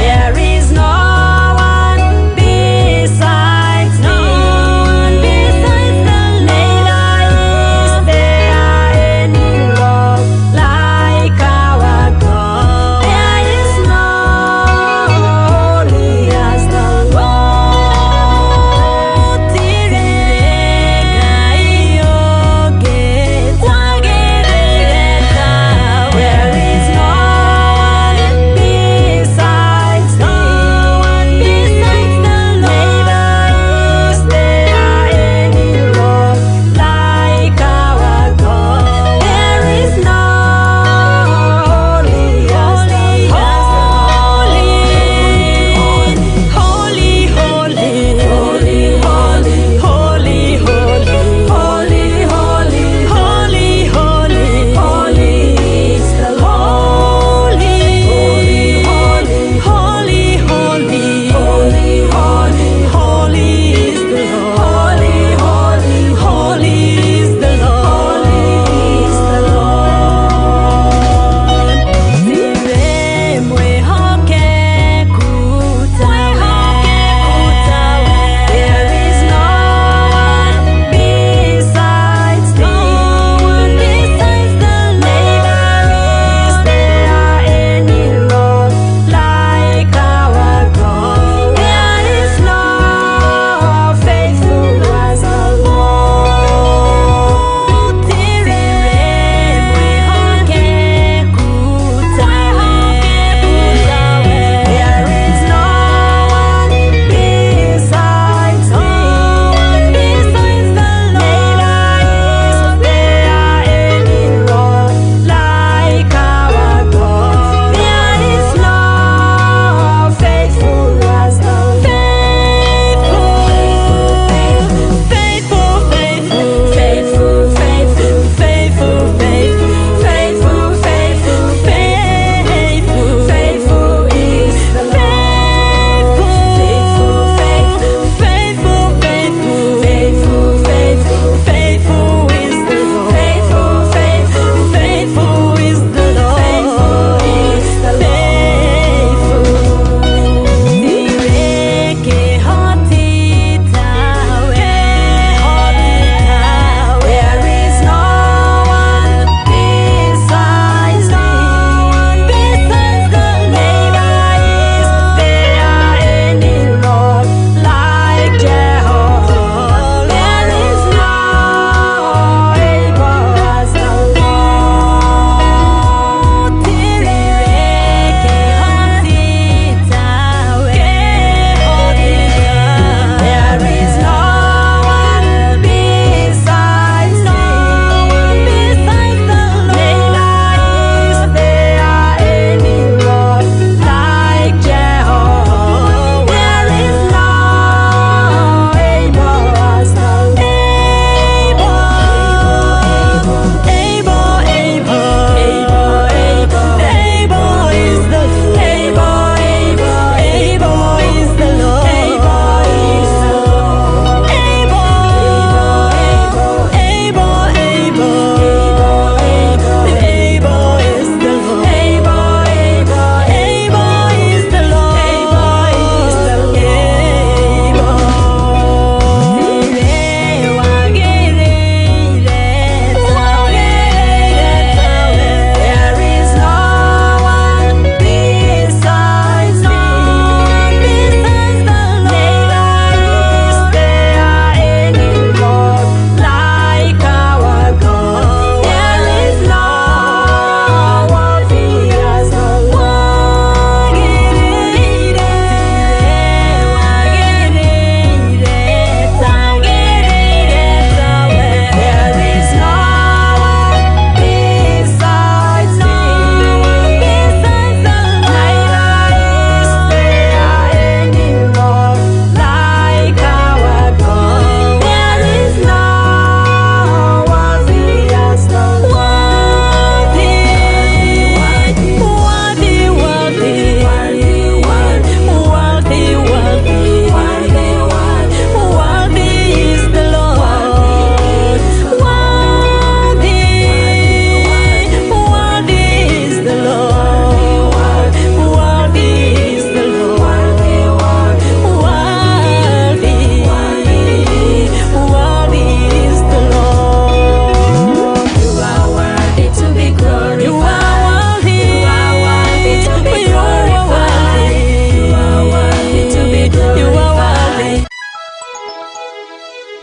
There is no one besides me. Neither is there any rock like our God. There is no holy as the Lord. Tirega ioge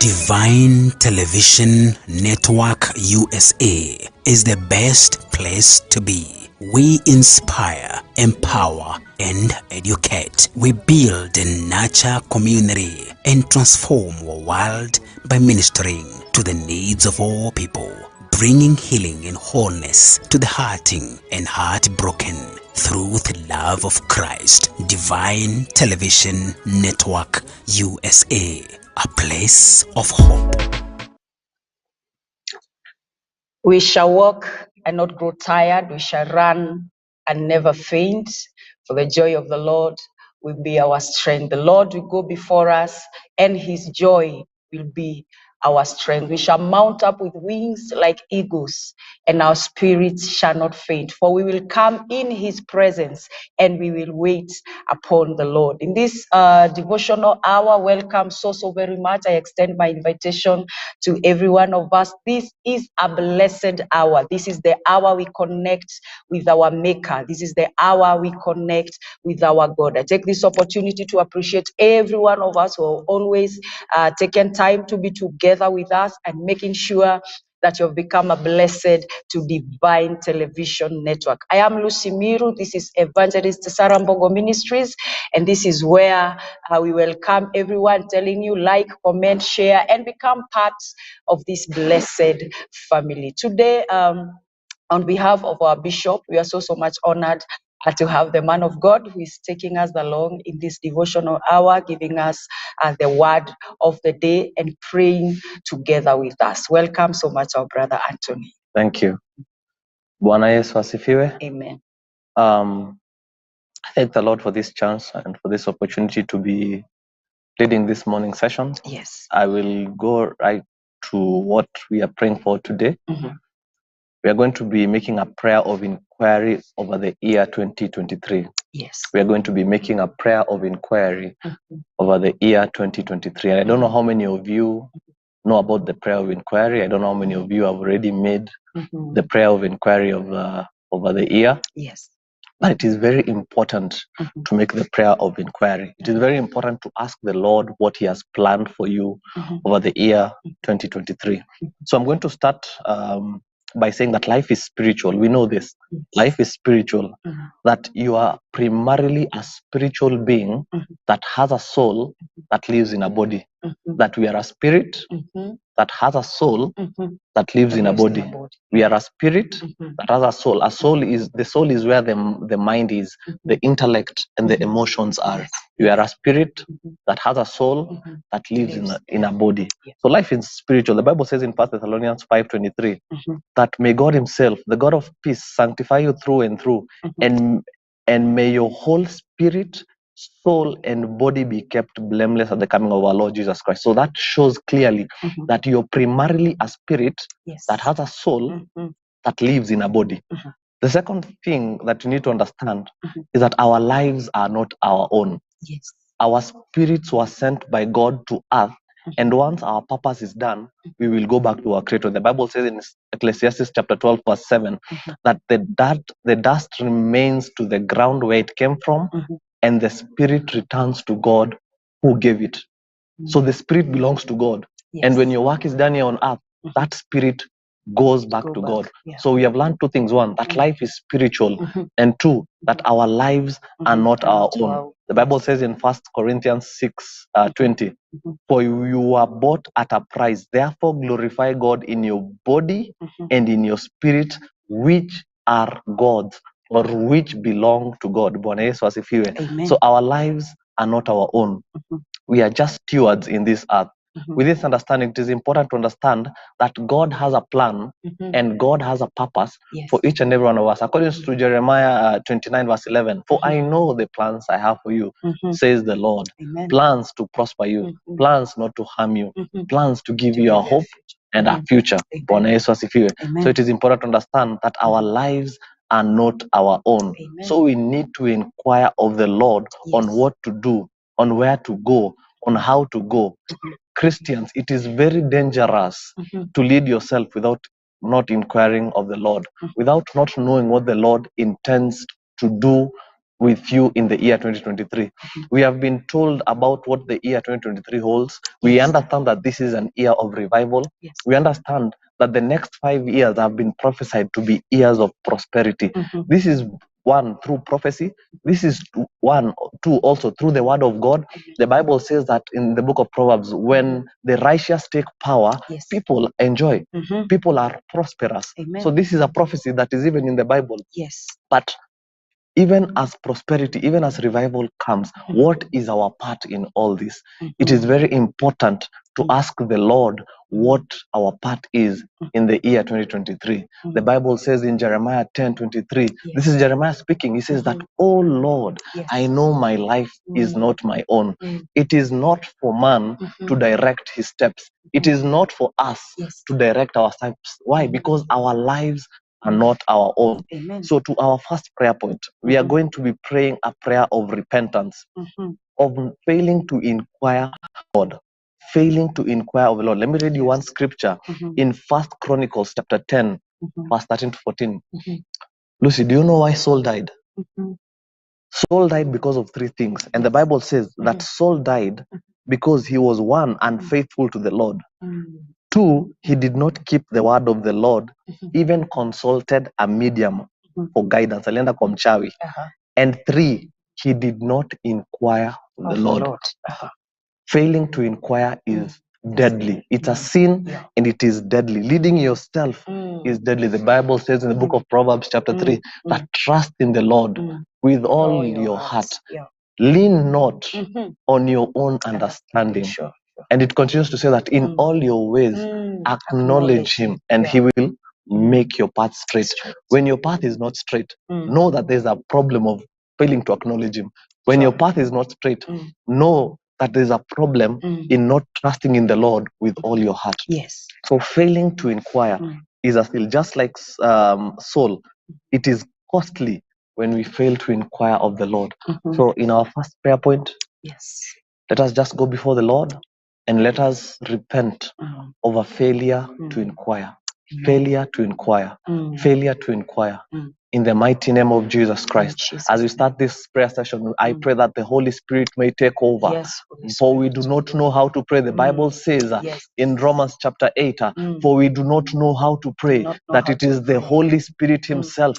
Divine Television Network USA is the best place to be. We inspire, empower, and educate. We build and nurture community and transform our world by ministering to the needs of all people, bringing healing and wholeness to the hurting and heartbroken through the love of Christ. Divine Television Network USA, a place of hope. We shall walk and not grow tired. We shall run and never faint. For the joy of the Lord will be our strength. The Lord will go before us, and his joy will be our strength. We shall mount up with wings like eagles, and our spirits shall not faint. For we will come in his presence, and we will wait upon the Lord. In this devotional hour, welcome so very much. I extend my invitation to every one of us. This is a blessed hour. This is the hour we connect with our Maker. This is the hour we connect with our God. I take this opportunity to appreciate every one of us who have always taken time to be together with us and making sure that you've become a blessed to Divine Television Network. I am Lucy Miru. This is Evangelist Sarah Mbogo Ministries, and this is where we welcome everyone, telling you like, comment, share, and become parts of this blessed family. Today, on behalf of our bishop, we are so much honored to have the man of God who is taking us along in this devotional hour, giving us the word of the day and praying together with us. Welcome so much, our brother Anthony. Thank you. Bwana Yesu asifiwe. Amen. I thank the Lord for this chance and for this opportunity to be leading this morning session. Yes. I will go right to what we are praying for today. Mhm. We are going to be making a prayer of inquiry over the year 2023. Yes. We are going to be making a prayer of inquiry over the year 2023. And I don't know how many of you know about the prayer of inquiry. I don't know how many of you have already made the prayer of inquiry of over the year. Yes. But it is very important to make the prayer of inquiry. It is very important to ask the Lord what he has planned for you over the year 2023. So I'm going to start by saying that life is spiritual. We know this. Life is spiritual. That you are primarily a spiritual being that has a soul that lives in a body. That we are a spirit that has a soul that lives in a body. We are a spirit that has a soul. A soul is where the mind is, the intellect and the emotions are. We are a spirit that has a soul that lives in a body. So life is spiritual. The Bible says in 1 Thessalonians 5:23 that may God himself, the God of peace, sanctify you through and through, and may your whole spirit, soul and body be kept blameless at the coming of our Lord Jesus Christ. So that shows clearly that you're primarily a spirit that has a soul that lives in a body. The second thing that you need to understand is that our lives are not our own. Yes. Our spirits were sent by God to earth, and once our purpose is done, we will go back to our Creator. The Bible says in Ecclesiastes chapter 12, verse 7, that the dust remains to the ground where it came from, and the spirit returns to God who gave it. So the spirit belongs to God. Yes. And when your work is done here on earth, that spirit goes back to God. Yeah. So we have learned two things. One, that life is spiritual. And two, that our lives are not our own. The Bible says in 1 Corinthians 6:20, for you are bought at a price. Therefore glorify God in your body and in your spirit, which are God's, or which belong to God. Bwana Yesu asifiwe. Amen. So our lives are not our own. We are just stewards in this earth. With this understanding, it is important to understand that God has a plan and God has a purpose for each and every one of us. According to Jeremiah 29 verse 11, for I know the plans I have for you, says the Lord. Amen. Plans to prosper you, plans not to harm you, plans to give you a hope and a future. Bwana Yesu asifiwe. So it is important to understand that our lives are not our own. Amen. So we need to inquire of the Lord on what to do, on where to go, on how to go. Christians, it is very dangerous to lead yourself without not inquiring of the Lord, without not knowing what the Lord intends to do with you in the year 2023. We have been told about what the year 2023 holds. We understand that this is an year of revival. We understand that the next 5 years have been prophesied to be years of prosperity. This is one, through prophecy. This is one, two, also through the word of God. The Bible says that in the book of Proverbs, when the righteous take power, people enjoy. People are prosperous. Amen. So this is a prophecy that is even in the Bible. But even as prosperity, even as revival comes, what is our part in all this? It is very important to ask the Lord what our part is in the year 2023. The Bible says in Jeremiah 10:23, this is Jeremiah speaking. He says that, "Oh Lord, I know my life is not my own. It is not for man to direct his steps. It is not for us to direct our steps." Why? Because our lives are not our own. Amen. So to our first prayer point, we are going to be praying a prayer of repentance, of failing to inquire God, failing to inquire of the Lord. Let me read you one scripture in First Chronicles chapter 10, verse 13 to 14. Lucy, do you know why Saul died? Saul died because of three things. And the Bible says that Saul died because he was, one, unfaithful to the Lord. Two, he did not keep the word of the Lord, even consulted a medium for guidance. Alienda kwa mchawi. And three, he did not inquire of the Lord. Failing to inquire is deadly. It's a sin and it is deadly. Leading yourself is deadly. The Bible says in the book of Proverbs chapter 3 that trust in the Lord with all your heart. Lean not on your own understanding. And it continues to say that in all your ways, acknowledge him and he will make your path straight. When your path is not straight, know that there's a problem of failing to acknowledge him. When your path is not straight, know that there's a problem in not trusting in the Lord with all your heart. So failing to inquire is a still, just like Saul, it is costly when we fail to inquire of the Lord. So in our first prayer point, let us just go before the Lord and let us repent of a failure to inquire. Failure to inquire. Failure to inquire. In the mighty name of Jesus Christ. As we start this prayer session, I pray that the Holy Spirit may take over. For we do not know how to pray. The Bible says in Romans chapter 8, for we do not know how to pray, that it is the Holy Spirit himself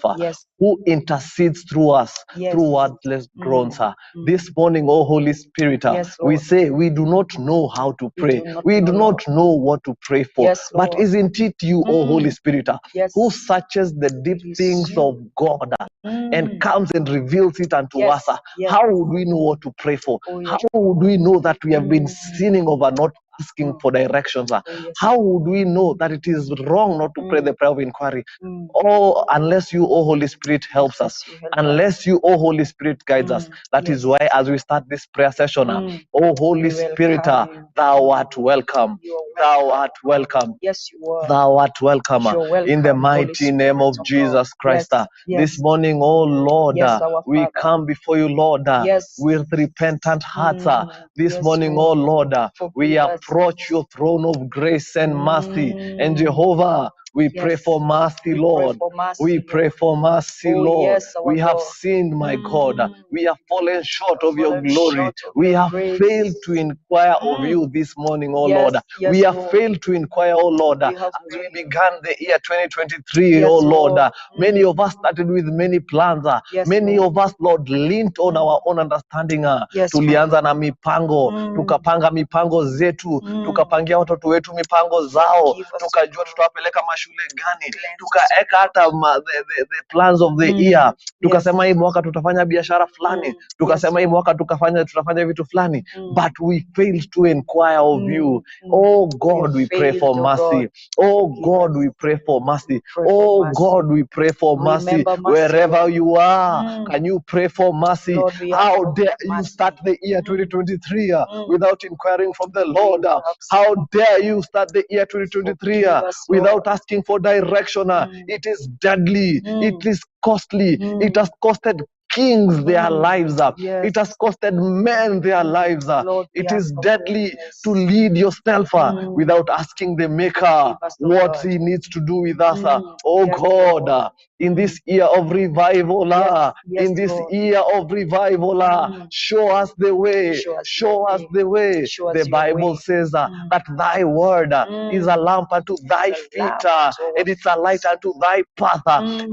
who intercedes through us, through wordless groans. This morning, oh Holy Spirit, we say we do not know how to pray. We do not know what to pray for. But isn't it you, oh Holy Spirit, who searches the deep things of God and comes and reveals it unto us? How would we know what to pray for? How would we know that we have been sinning over not asking for directions? How would we know that it is wrong not to pray the prayer of inquiry? Oh, unless you, oh Holy Spirit, helps us. Unless you, oh Holy Spirit, guides us. That is why as we start this prayer session, oh Holy Spirit, thou art welcome. Thou art welcome. Thou art welcome. In the mighty name of Jesus Christ. This morning, oh Lord, we come before you, Lord, with repentant hearts. This morning, oh Lord, we approach your throne of grace and mercy. And Jehovah, we pray for mercy, Lord. We pray for mercy, Lord. We have sinned, my God. We have fallen short of your glory. We have failed to inquire of you this morning, oh Lord. We have failed to inquire, oh Lord, as we began the year 2023, oh Lord. Many of us started with many plans. Many of us, Lord, leaned on our own understanding. Tulianza na mipango, tukapanga mipango zetu, tukapangia watoto wetu mipango zao, tukajua tutawapeleka mashule gani, tukaeka hata the plans of the year. Tukasema hii mwaka tutafanya biashara fulani, tukasema hii mwaka tutafanya vitu fulani, but we failed to inquire of you. Oh God, we pray for mercy. Oh God, we pray for mercy. Oh God, we pray for mercy. Wherever you are, can you pray for mercy? How dare you start the year 2023 without inquiring from the Lord? How dare you start the year 2023 without asking for direction? It is deadly. It is costly. It has costed kings their lives. Yes. It has costed men their lives. Lord, we It ask is for deadly forgiveness. to lead yourself without asking the Maker Forgive us, Lord what God. He needs to do with us. Oh Yes, God, Lord. in this year of revival, Yes, yes, in this Lord. year of revival, show us the way. Show us Show your us way. the way. Show us The your Bible way. says that Thy word is a lamp unto Thy It's a feet, lamp unto our and it's a light unto Thy path.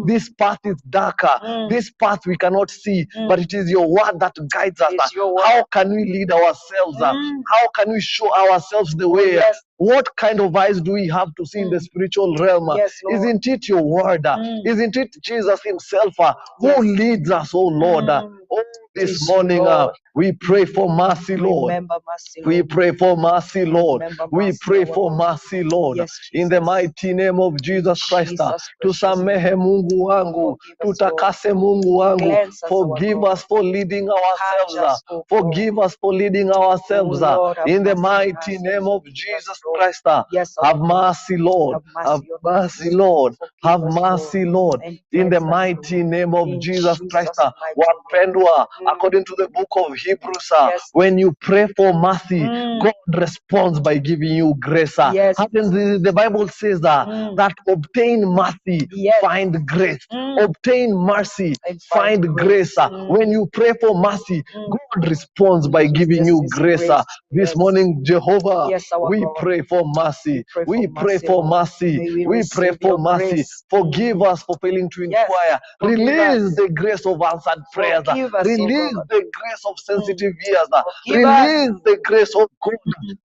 This path is darker. This path we cannot see, but it is Your word that guides us. It's your word. How can we lead ourselves? How can we show ourselves the way? yes. What kind of eyes do we have to see in the spiritual realm? Yes, Lord. Isn't it Your word? Isn't it Jesus Himself who Yes. leads us, oh Lord? Oh, this Tis morning you, Lord. we pray for mercy, Lord. Remember mercy, We Lord. pray for mercy, Lord. Remember We mercy, pray our for Lord. mercy, Lord. Yes, In the Jesus. mighty name of Jesus Christ. Jesus' precious name. Tusamehe Mungu wangu. Forgive us, Lord. Tutakase Mungu wangu. Cleanse us, our Forgive God. us for leading ourselves. Purge us, oh Forgive God. us for leading ourselves. Oh Lord, have In the mercy on mighty us. name of Forgive us, Jesus Lord. Christ. Yes, our Have God. mercy, Lord. Have Have mercy on us. mercy, Lord. Forgive Have us, mercy, Lord. Lord. And In the cleanse us, mighty Lord. name of In Jesus Christ. Jesus' mighty name. Wapendwa, according to the book of Hebrews, Yes. when you pray for mercy, God responds by giving you grace. Yes. Happens, the Bible says that obtain mercy, Yes. find grace. Obtain mercy, And find find grace. grace. When you pray for mercy, God responds by giving you His grace. grace. This Yes. morning, Jehovah, Yes, our we God. pray for mercy. We pray for Lord. mercy. May we We pray receive for your mercy. grace. Forgive us for failing to Yes. inquire. Forgive Release us. the grace of answered prayers. Forgive us, Release oh God. the grace of sensitive ears. Forgive us. Release the grace of God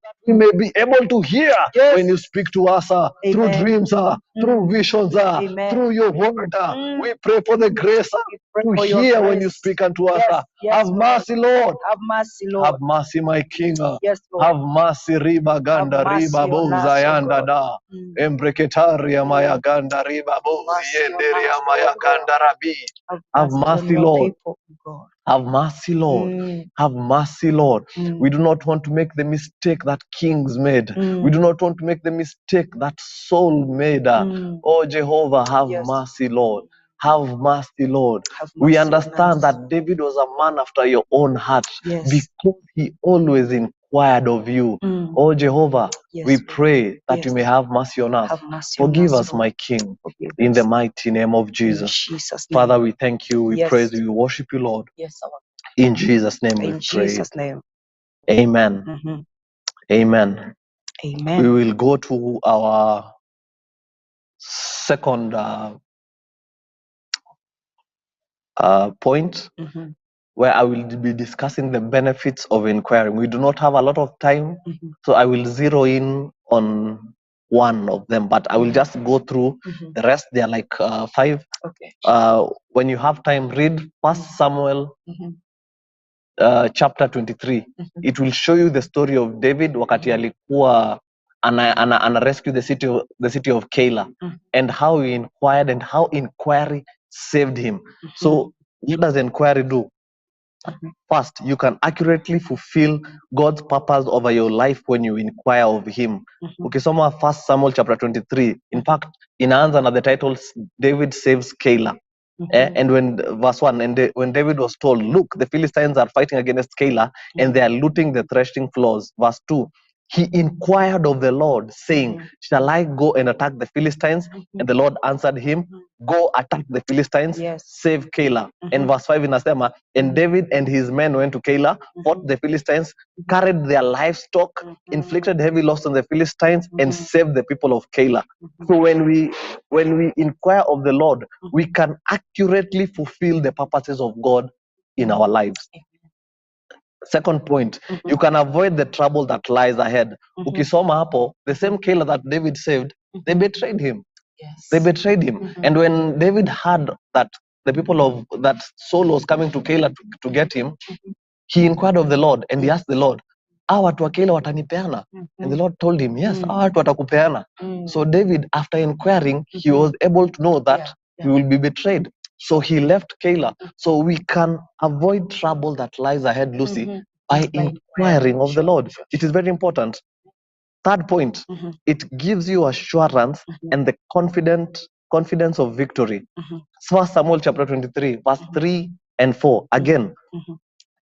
that we may be able to hear Yes. when you speak to us through Amen. dreams, through visions, Amen. through your word. We pray for the grace We pray to for your hear when you grace. speak unto us. Yes, yes, Have Lord. mercy, Lord. Have mercy, Lord. Have mercy, my King. Yes, Lord. Have mercy, Riba Ganda, Have mercy Riba on Boza us, oh Yanda God. Da. Embreketaria Maya Ganda, Riba Bozi Mercy on Yenderia us, Maya oh God. Ganda Rabi. Have Have mercy on mercy, your Lord. people, oh God. Have mercy, Lord. Have mercy, Lord. We do not want to make the mistake that kings made. We do not want to make the mistake that Saul made. Oh, Jehovah, have Yes. mercy, Lord. Have mercy, Lord. Have We mercy on understand us. that David was a man after your own heart Yes. because he always inquired of you. Oh, Jehovah, Yes, we Lord. pray that Yes. you may have mercy on us. Have mercy on Forgive us, us, Lord. my King, Forgive in us. the mighty name of In Jesus. Jesus' name. Father, we thank you, we Yes. praise you, we worship you, Lord. Yes, our In Jesus' name we In pray. Jesus' name. Amen. Amen. Amen. We will go to our second point where I will be discussing the benefits of inquiring. We do not have a lot of time, so I will zero in on one of them, but I will just go through the rest. They are like 5. Okay. When you have time, read First Samuel chapter 23. It will show you the story of David wakati alikuwa ana rescue the city of Keilah, and how he inquired and how inquiry saved him. So what does inquiry do? First, you can accurately fulfill God's purpose over your life when you inquire of him. Ukisoma First Samuel chapter 23, in fact, inaanza na the title David saves Keilah. And when verse 1, when David was told, look, the Philistines are fighting against Keilah and they are looting the threshing floors. Verse 2, he inquired of the Lord, saying, shall I go and attack the Philistines? And the Lord answered him, go attack the Philistines, save Keilah. And verse 5 inasema, and David and his men went to Keilah, fought the Philistines, carried their livestock, inflicted heavy loss on the Philistines, and saved the people of Keilah. So when we inquire of the Lord, we can accurately fulfill the purposes of God in our lives. Second point, you can avoid the trouble that lies ahead. Ukisoma hapo, the same Keilah that David saved, they betrayed him. Yes. They betrayed him. And when David heard that the people of that Saul was coming to Keilah to get him, he inquired of the Lord and he asked the Lord, hawa watu wa Keilah watanipeana? And the Lord told him, yes, hawa watu watakupeana. So David, after inquiring, he was able to know that he will be betrayed. So he left Keilah. So we can avoid trouble that lies ahead, Lucy, by inquiring of the Lord. It is very important. Third point, it gives you assurance and the confidence of victory. First Samuel chapter 23, verse 3 and 4. Again,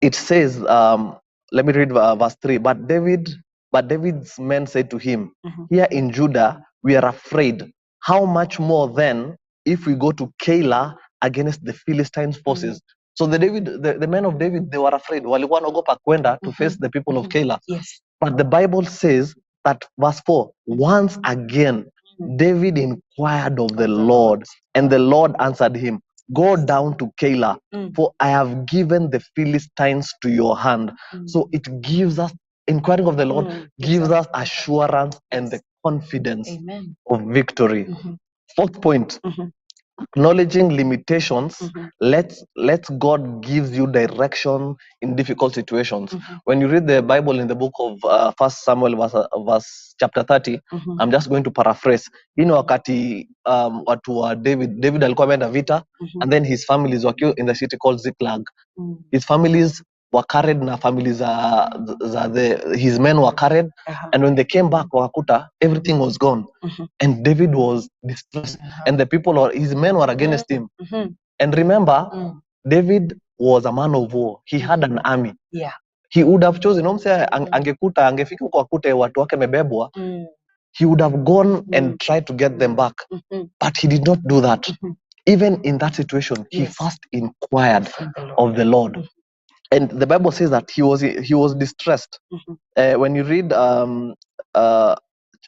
it says, let me read verse 3. But David's men said to him, here in Judah, we are afraid. How much more then if we go to Keilah against the Philistines' forces? So the men of David, they were afraid. Walikuwa wanaogopa kwenda to face the people of Keilah. Yes. But the Bible says that, verse 4, once again, David inquired of the Lord, and the Lord answered him, go down to Keilah, for I have given the Philistines to your hand. So it gives us, inquiring of the Lord gives us assurance and the confidence of victory. Fourth point, acknowledging limitations, let's God gives you direction in difficult situations. When you read the Bible in the book of 1 Samuel verse chapter 30, I'm just going to paraphrase. Wakati watu wa David alikuwa ameenda vita, and then his families were in the city called Ziklag. His families were carried na families his men were carried, and when they came back wakakuta everything was gone, and David was distressed, and the people or his men were against him. And remember, David was a man of war. He had an army. He would have chosen, angefika huko akute watu wake mebebwa, he would have gone and tried to get them back, but he did not do that. Even in that situation, he first inquired of the Lord. And the Bible says that he was distressed. When you read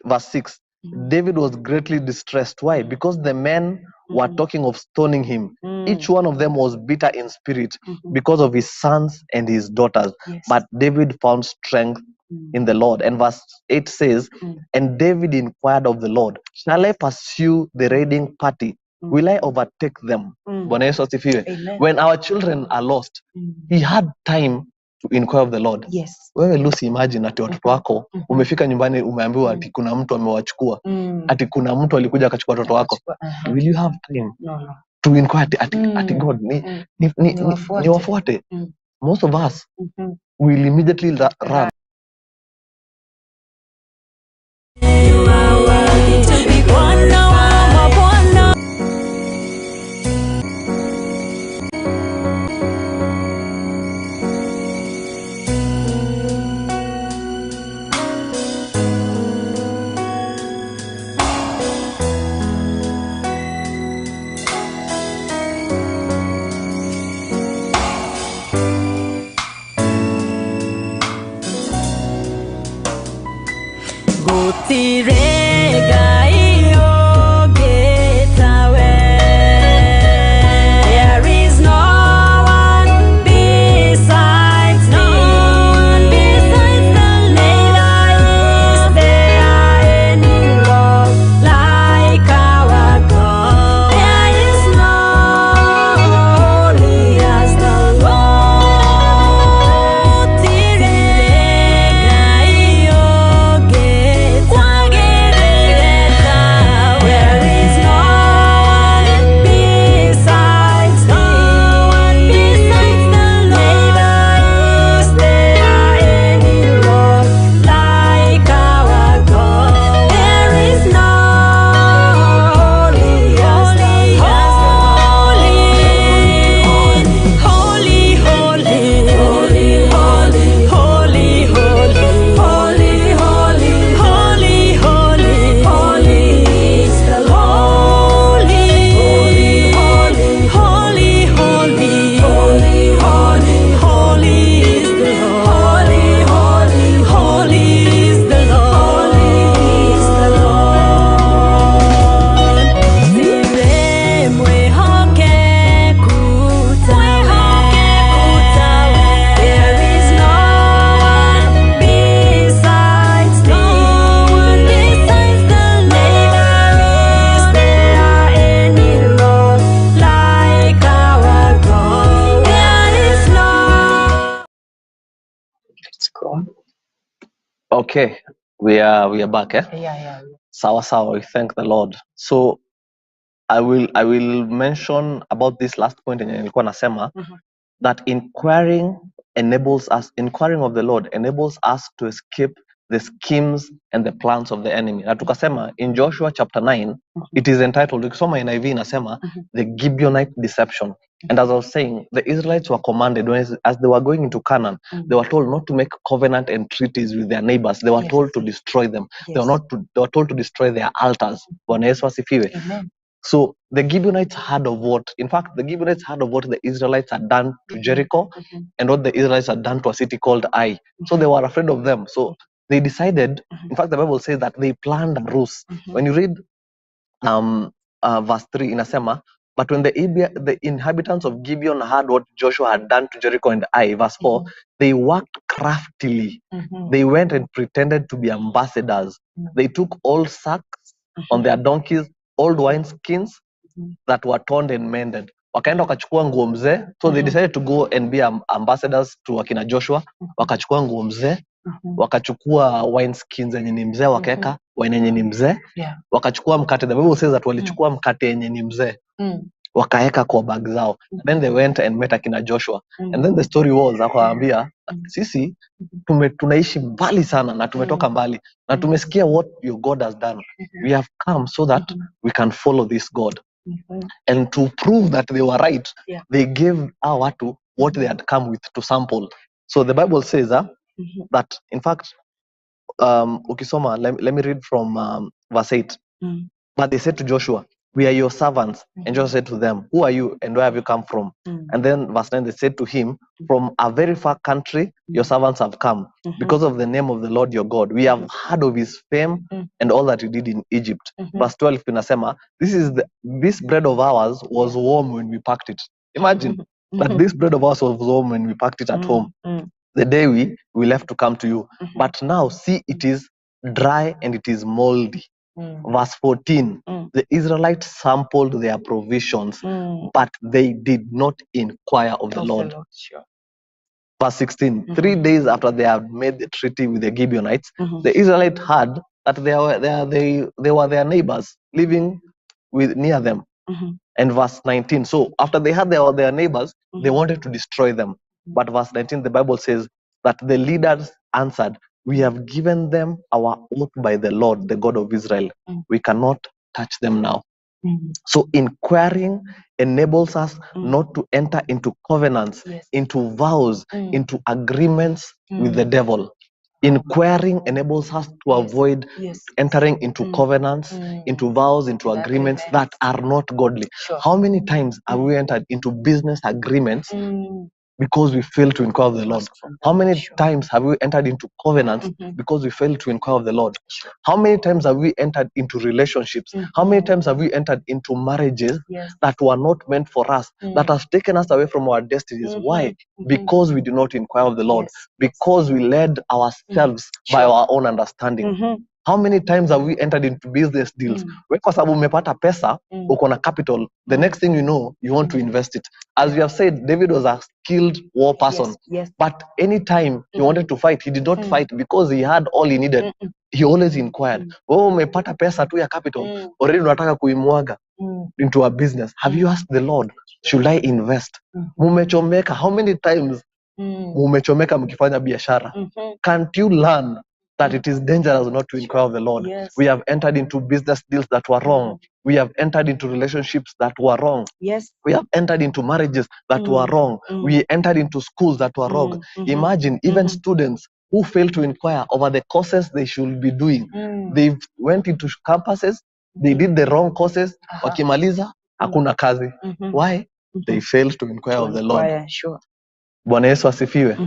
verse 6, David was greatly distressed. Why? Because the men were talking of stoning him. Each one of them was bitter in spirit because of his sons and his daughters. But David found strength in the Lord. And verse 8 says, and David inquired of the Lord, shall I pursue the raiding party? Will I overtake them? Bwana Yesu asifiwe. When our children are lost, he had time to inquire of the Lord. Wewe Lucy, imagine ati watoto wako umefika nyumbani umeambiwa ati kuna mtu amewachukua, ati kuna mtu alikuja akachukua watoto wako. Will you have time to inquire ati God ni wafuate? Most of us will immediately run. You are worthy to be Bwana wa mabwana. Gutirega iyo getawe. There is no one besides me. Neither is there any love like our God. There is no holy as the Lord. Gutirega iyo there is no one besides me. Neither is there any love like our God. There is no holy as the holy, holy, holy, holy, holy, holy, holy, holy, holy, holy, holy is the holy, holy, holy, holy, holy, holy, holy is the holy, holy, holy is the Lord, is the Lord. Siremwe hoke kutawe. There is no one besides me. Neither is there any love like our God. There is no. Let's go. Okay, we are back. Yeah. Sawa, we thank the Lord. So I will mention about this last point yenye nilikuwa nasema, that inquiring of the Lord enables us to escape the schemes and the plans of the enemy. Na tukasema in Joshua chapter 9, it is entitled, ukisoma NIV inasema, the Gibeonite deception. And as I was saying, the Israelites were commanded, as they were going into Canaan, they were told not to make covenant and treaties with their neighbors. They were told to destroy them. They were told to destroy their altars. Bwana Yesu asifiwe. So the Gibeonites heard of what, in fact, the Gibeonites heard of what the Israelites had done to Jericho and what the Israelites had done to a city called Ai. So they were afraid of them. So they decided, in fact, the Bible says that they planned a ruse. When you read verse 3 inasema, but when the inhabitants of Gibeon heard what Joshua had done to Jericho and Ai, verse 4, they worked craftily. They went and pretended to be ambassadors. They took old sacks on their donkeys, old wine skins that were torn and mended. Wakaenda wakachukua nguo mzee. So they decided to go and be ambassadors to wakina Joshua. Wakachukua nguo mzee, wakachukua wine skins yenye ni mzee, wakaweka wine yenye ni mzee, wakachukua mkate. The Bible says that walichukua mkate yenye ni mzee, wakaeka kwa bag zao. Then they went and met akina Joshua. And then the story was, akawaambia, sisi tunaishi mbali sana na tumetoka mbali na tumesikia what your God has done. We have come so that we can follow this God. And to prove that they were right, they gave our watu what they had come with to sample. So the Bible says that, in fact, ukisoma, let me read from verse 8. But they said to Joshua, we are your servants. And Joshua said to them, who are you and where have you come from? And then verse 9, they said to him, from a very far country your servants have come because of the name of the Lord your God. We have heard of his fame and all that he did in Egypt. Verse 12 pinasema, this bread of ours was warm when we packed it. Imagine that this bread of ours was warm when we packed it at home the day we left to come to you. But now see, it is dry and it is moldy. Verse 14, the Israelites sampled their provisions, but they did not inquire of the Lord. Verse 16, 3 days after they had made the treaty with the Gibeonites, the Israelites heard that they were their neighbors living near them. And verse 19, so after they had their neighbors, they wanted to destroy them. But verse 19, the Bible says that the leaders answered, we have given them our oath by the Lord, the God of Israel. We cannot touch them now. So inquiring enables us not to enter into covenants, into vows, into agreements with the devil. Inquiring enables us to avoid entering into covenants, into vows, into agreements that are not godly. How many times have we entered into business agreements because we failed to inquire of the Lord? How many times have we entered into covenants because we failed to inquire of the Lord? How many times have we entered into relationships? How many times have we entered into marriages that were not meant for us, that has taken us away from our destinies? Why? Because we do not inquire of the Lord, because we led ourselves by our own understanding. How many times have we entered into business deals? Kwa sababu umepata pesa, uko na capital, the next thing you know, you want to invest it. As we have said, David was a skilled war person. But anytime he wanted to fight, he did not fight because he had all he needed. He always inquired. Wewe umepata pesa tu ya capital, already unataka kuimwaga into a business. Have you asked the Lord, should I invest? Mumechomeka, how many times mumechomeka mkifanya biashara? Can't you learn that it is dangerous not to inquire of the Lord? We have entered into business deals that were wrong. We have entered into relationships that were wrong. We have entered into marriages that were wrong. We entered into schools that were wrong. Imagine even students who fail to inquire over the courses they should be doing. They went into campuses, they did the wrong courses, wakimaliza, hakuna kazi. Why? They failed to inquire of the Lord. Bwana Yesu asifiwe.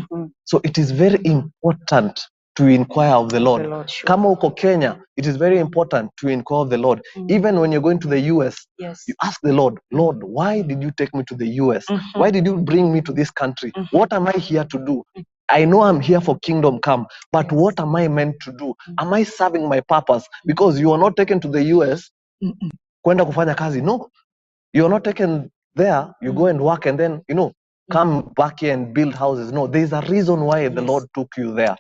So it is very important to inquire of the Lord. Kama uko Kenya, it is very important to inquire of the Lord. Even when you're going to the US, you ask the Lord, Lord, why did you take me to the US? Why did you bring me to this country? What am I here to do? I know I'm here for kingdom come, but what am I meant to do? Am I serving my purpose? Because you are not taken to the US kwenda kufanya kazi. No, you are not taken there. You go and work and then, come back here and build houses. No, there's a reason why the Lord took you there.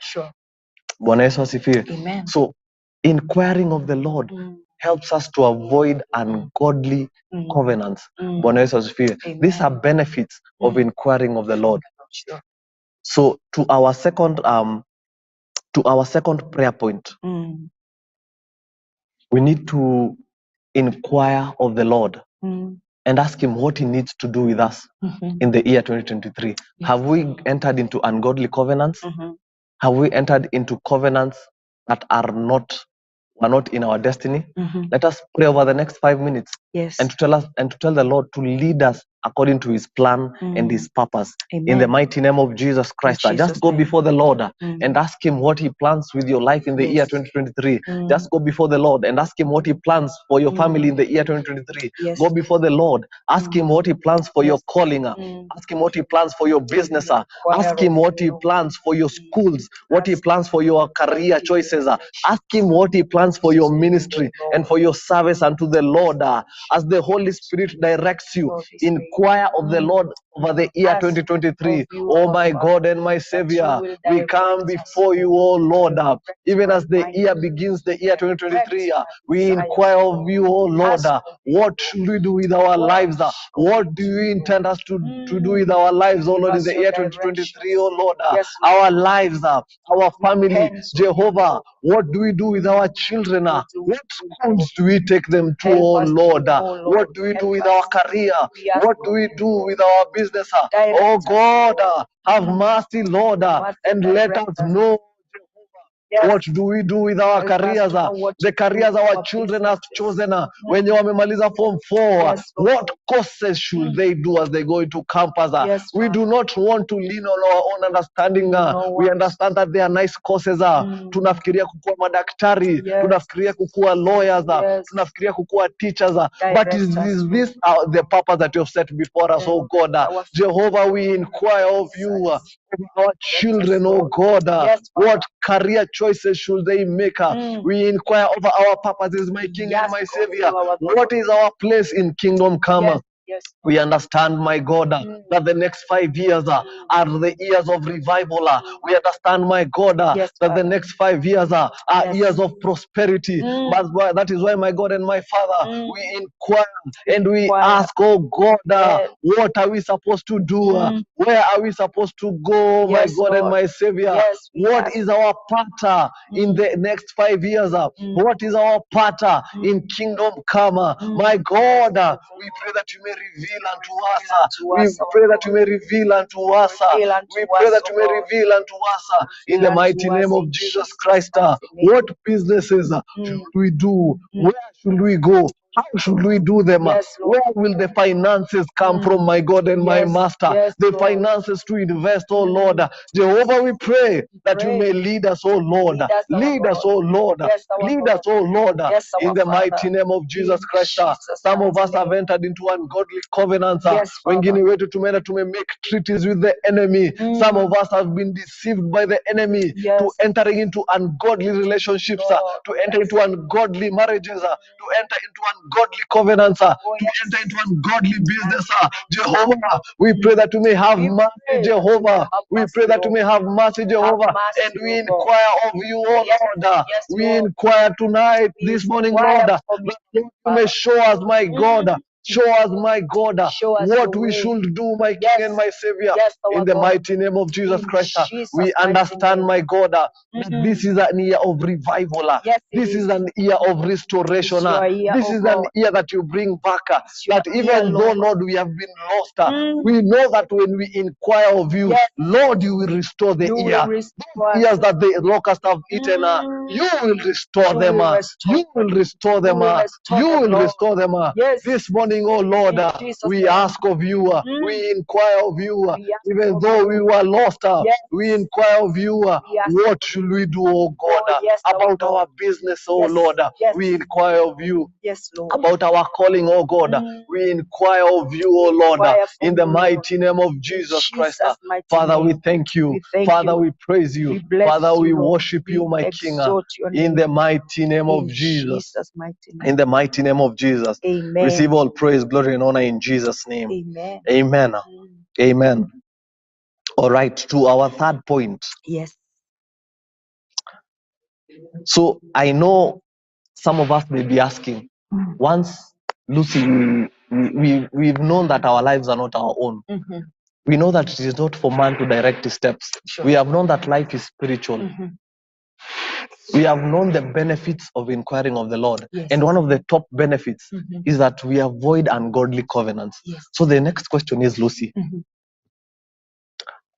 Bwana Yesu asifiwe. So inquiring of the Lord helps us to avoid ungodly covenants. Bwana Yesu asifiwe. These are benefits of inquiring of the Lord. So to our second to our second prayer point. We need to inquire of the Lord and ask him what he needs to do with us in the year 2023. Have we entered into ungodly covenants? Have we entered into covenants that are not in our destiny? Let us pray over the next 5 minutes and to tell the Lord to lead us according to his plan and his purpose. In the mighty name of Jesus Christ. Just go before the Lord and ask him what he plans with your life in the year 2023. Just go before the Lord and ask him what he plans for your family in the year 2023. Go before the Lord. Ask him what he plans for your calling. Ask him what he plans for your business. Ask him what he plans for your schools, what he plans for your career choices. Ask him what he plans for your ministry and for your service unto the Lord. As the Holy Spirit directs you, inquire of the Lord over the year 2023. Oh my God and my Savior, we come before you, oh Lord. Even as the year begins, the year 2023, we inquire of you, oh Lord. What should we do with our lives? What do you intend us to do with our lives, oh Lord, in the year 2023, oh Lord? Our lives, our family, Jehovah, what do we do with our children? What schools do we take them to, oh Lord? What do we do with our career? What do we do with our business? Oh God, have mercy, Lord, and let us know. What do we do with our careers? The careers our children have chosen. When you are form 4, what courses should they do as they go into campus? We do not want to lean on our own understanding. We understand that they are nice courses. Tunafikiria kukua madaktari, tunafikiria kukua lawyers, tunafikiria kukua teachers. But is this the purpose that you have set before us, oh God? Jehovah, we inquire of you. Our children, oh God, what career choices should they make? We inquire over our purposes, my King and my Savior. What is our place in kingdom come? We understand, my God, that the next 5 years are the years of revival. We understand, my God, that the next 5 years are years of prosperity. But that is why, my God and my Father, we inquire and we ask, oh God, what are we supposed to do? Where are we supposed to go, my God and my Savior? What is our part in the next 5 years? What is our part in kingdom come? My God, we pray that you may reveal unto us. We pray that you may reveal unto us. We pray that you may reveal unto us in the mighty name of Jesus Christ. What businesses should we do? Where should we go? How should we do them? Where will the finances come from, my God and my Master? The finances to invest, oh Lord. Jehovah, we pray that you may lead us, oh Lord. Lead us, oh Lord. Lead us, oh Lord, in the mighty name of Jesus Christ. Some of us have entered into ungodly covenants. Wengine wetu tumeenda make treaties with the enemy. Some of us have been deceived by the enemy to entering into ungodly relationships, to enter into ungodly marriages, to enter into ungodly covenants, to enter into ungodly business. Jehovah, we pray that you may have mercy, Jehovah. We pray that you may have mercy, Jehovah. And we inquire of you, oh Lord. We inquire tonight, this morning, Lord. You may show us, my God. Show us, my God, what we should do, my King and my Savior, in the mighty name of Jesus Christ. We understand, my God, that this is an year of revival. This is an year of restoration. This is an year that you bring back. That even though, Lord, we have been lost, we know that when we inquire of you, Lord, you will restore the year. Those years that the locusts have eaten, you will restore them. You will restore them. You will restore them. This morning, oh Lord, we ask of you, we inquire of you, even though we were lost, we inquire of you, what should we do, oh God, about our business, oh Lord, we inquire of you, about our calling, oh God, we inquire of you, oh Lord, in the mighty name of Jesus Christ. Father, we thank you. Father, we praise you. Father, we worship you, my King, in the mighty name of Jesus. In the mighty name of Jesus. Receive all praise, glory, and honor in Jesus' name. Amen. Amen. All right, to our third point. So I know some of us may be asking, once Lucy, we've known that our lives are not our own. We know that it is not for man to direct his steps. We have known that life is spiritual. we have known the benefits of inquiring of the Lord. Yes. And one of the top benefits is that we avoid ungodly covenants. Yes. So the next question is, Lucy,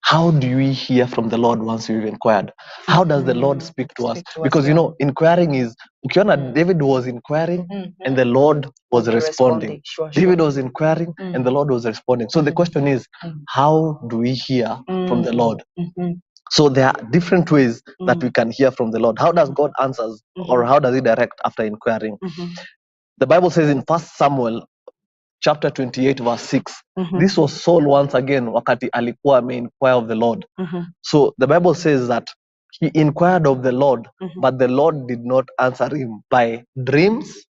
how do we hear from the Lord once we've inquired? How does the Lord speak to us? Because, you know, inquiring is, ukiona David was inquiring and the Lord was responding. Sure. David was inquiring and the Lord was responding. So the question is, how do we hear from the Lord? So there are different ways that we can hear from the Lord. How does God answer, or how does he direct after inquiring? The Bible says in 1 Samuel chapter 28 verse 6, this was Saul once again wakati alikuwa inquire of the Lord. So the Bible says that he inquired of the Lord, but the Lord did not answer him by dreams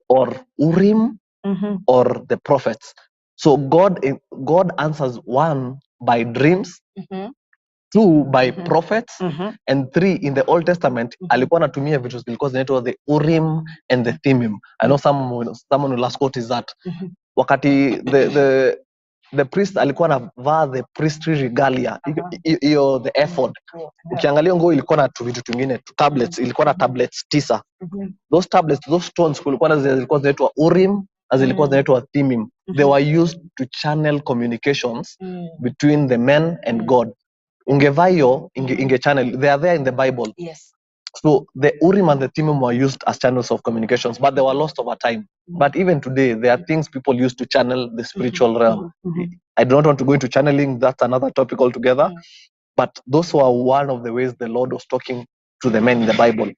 or Urim or the prophets. So God answers, one, by dreams, two, by prophets, and three, in the Old Testament alikuwa anatumia vitu zilikuwa zinaitwa the Urim and the Thummim. I know someone will ask, what is that? Wakati the priest alikuwa anavaa the priestly regalia, hiyo the ephod. Ukiangalia nguo ilikuwa na vitu vingine, tablets, ilikuwa na tablets 9. Those tablets, those stones kulikuwa na zilikuwa zinaitwa Urim na zilikuwa zinaitwa Thummim. They were used to channel communications between the men and God. Ungevaa hiyo inge channel, they are there in the Bible. Yes. So the Urim and the Thummim were used as channels of communications, but they were lost over time. But even today, there are things people use to channel the spiritual realm. I don't want to go into channeling, that's another topic altogether. But those were one of the ways the Lord was talking to the men in the Bible.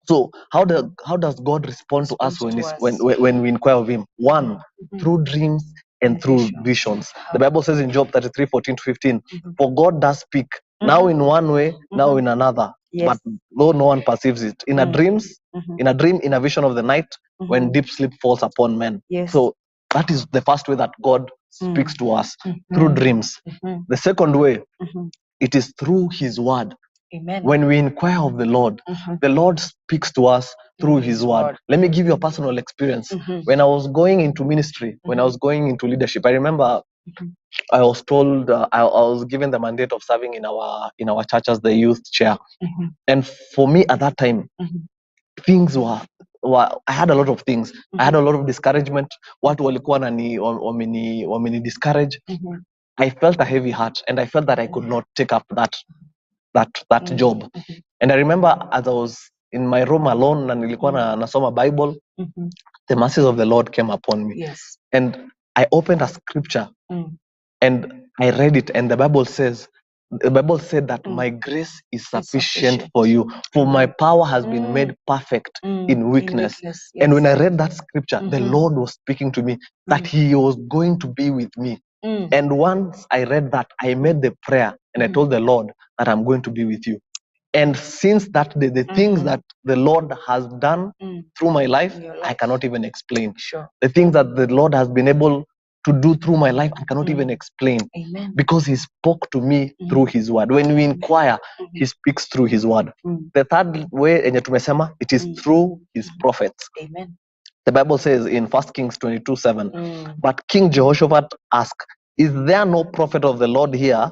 So how does God respond to us when we inquire of him? One, through dreams and through visions. The Bible says in Job 33:14-15, for God does speak, now in one way, now in another. But though no one perceives it. In a dream, in a vision of the night, when deep sleep falls upon men. So that is the first way that God speaks to us, through dreams. The second way, it is through his word. Amen. When we inquire of the Lord speaks to us through his word. Let me give you a personal experience. When I was going into ministry, when I was going into leadership, I remember I was told, I was given the mandate of serving in our church as the youth chair. And for me at that time, things were I had a lot of things. I had a lot of discouragement. Watu walikuwa wameni discourage. I felt a heavy heart, and I felt that I could not take up that job. And I remember as I was in my room alone, na nilikuwa nasoma Bible, the mercies of the Lord came upon me. Yes. And I opened a scripture and I read it, and the Bible said that my grace is sufficient for you, for my power has been made perfect in weakness. Yes. And when I read that scripture, the Lord was speaking to me that he was going to be with me. And once I read that, I made the prayer and I told the Lord that I'm going to be with you. And since that day, the things that the Lord has done through my life, I cannot even explain. Sure. The things that the Lord has been able to do through my life, I cannot even explain. Amen. Because he spoke to me through his word. When we inquire, he speaks through his word. The third way, enye tumesema, it is through his prophets. Amen. The Bible says in 1 Kings 22:7, but King Jehoshaphat asked, is there no prophet of the Lord here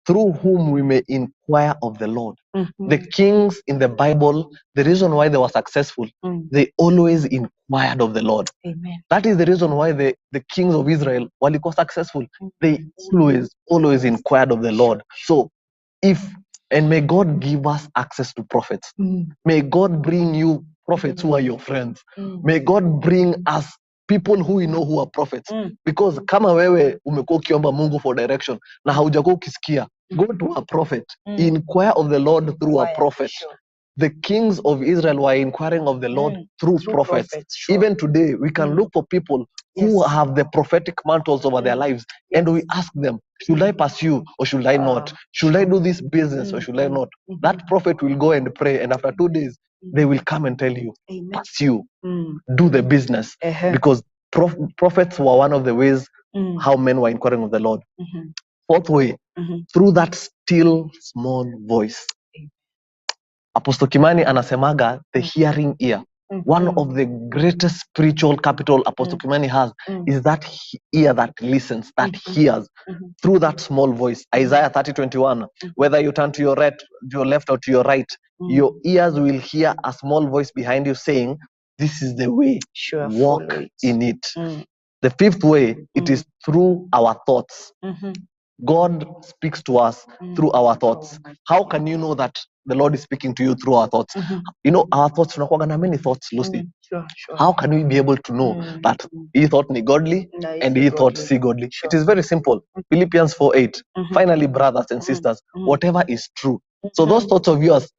through whom we may inquire of the Lord? The kings in the Bible, the reason why they were successful, they always inquired of the Lord. Amen. That is the reason why the kings of Israel, while they were successful, they always inquired of the Lord. So and may God give us access to prophets. May God bring you prophets who are your friends. May God bring us people who we know who are prophets. Because kama wewe umekuwa ukiomba Mungu for direction na haujakuwa ukisikia, go to a prophet. Inquire of the Lord through a prophet. Sure. The kings of Israel were inquiring of the Lord through prophets. Sure. Even today, we can look for people who have the prophetic mantles over their lives, and we ask them, should I pursue or should I not? Should I do this business or should I not? That prophet will go and pray, and after 2 days, they will come and tell you, pursue, do the business. Because prophets were one of the ways how men were inquiring of the Lord. Fourth way, through that still small voice. Apostle Kimani anasemaga the hearing ear. One of the greatest spiritual capital Apostle Kimani has is that ear that listens, that hears through that small voice. Isaiah 30:21. Whether you turn to your left or to your right, your ears will hear a small voice behind you saying, "This is the way, walk in it." The fifth way, it is through our thoughts. God speaks to us through our thoughts. How can you know that the Lord is speaking to you through our thoughts? You know, our thoughts, tunakuwaga na many thoughts, Lucy. How can we be able to know that he thought ni godly and he thought si godly? It is very simple. Philippians 4:8. Finally, brothers and sisters, whatever is true. So those thoughts of yours,